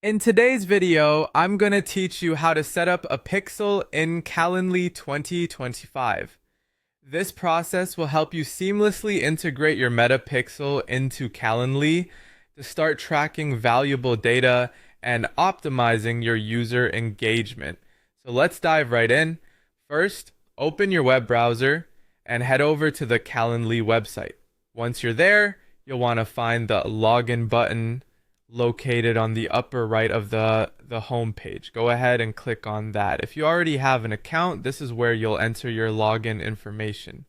In today's video, I'm going to teach you how to set up a pixel in Calendly 2025. This process will help you seamlessly integrate your meta pixel into Calendly to start tracking valuable data and optimizing your user engagement. So let's dive right in. First, open your web browser and head over to the Calendly website. Once you're there, you'll want to find the login button located on the upper right of the home page. Go ahead and click on that. If you already have an account, this is where you'll enter your login information.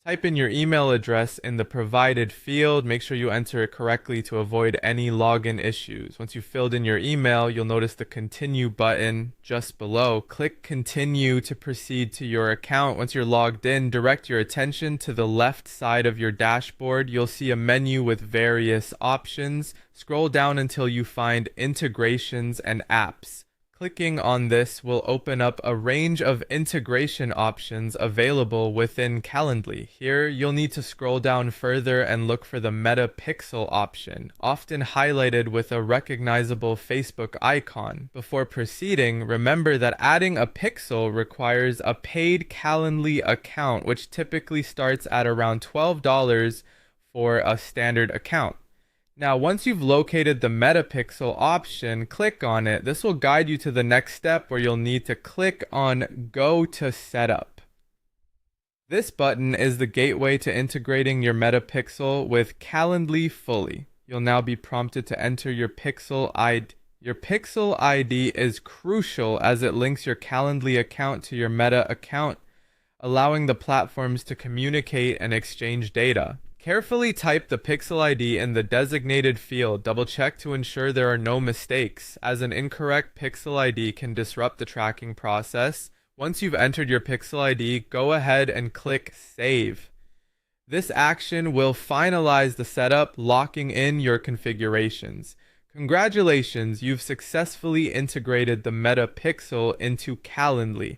Type in your email address in the provided field. Make sure you enter it correctly to avoid any login issues. Once you've filled in your email, you'll notice the continue button just below. Click continue to proceed to your account. Once you're logged in, direct your attention to the left side of your dashboard. You'll see a menu with various options. Scroll down until you find integrations and apps. Clicking on this will open up a range of integration options available within Calendly. Here, you'll need to scroll down further and look for the Meta Pixel option, often highlighted with a recognizable Facebook icon. Before proceeding, remember that adding a pixel requires a paid Calendly account, which typically starts at around $12 for a standard account. Now, once you've located the metapixel option, click on it. This will guide you to the next step where you'll need to click on Go to Setup. This button is the gateway to integrating your metapixel with Calendly fully. You'll now be prompted to enter your pixel ID. Your pixel ID is crucial as it links your Calendly account to your Meta account, allowing the platforms to communicate and exchange data. Carefully type the pixel ID in the designated field. Double check to ensure there are no mistakes, as an incorrect pixel ID can disrupt the tracking process. Once you've entered your pixel ID, go ahead and click Save. This action will finalize the setup, locking in your configurations. Congratulations, you've successfully integrated the Meta Pixel into Calendly.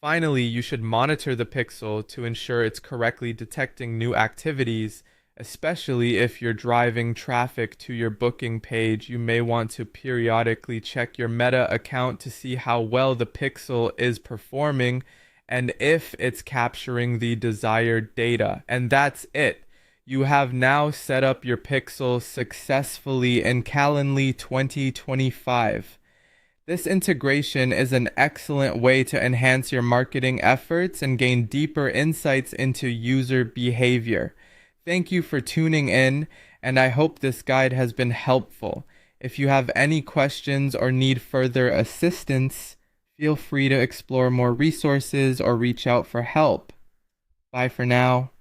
Finally, you should monitor the pixel to ensure it's correctly detecting new activities, especially if you're driving traffic to your booking page. You may want to periodically check your Meta account to see how well the pixel is performing and if it's capturing the desired data. And that's it. You have now set up your pixel successfully in Calendly 2025. This integration is an excellent way to enhance your marketing efforts and gain deeper insights into user behavior. Thank you for tuning in, and I hope this guide has been helpful. If you have any questions or need further assistance, feel free to explore more resources or reach out for help. Bye for now.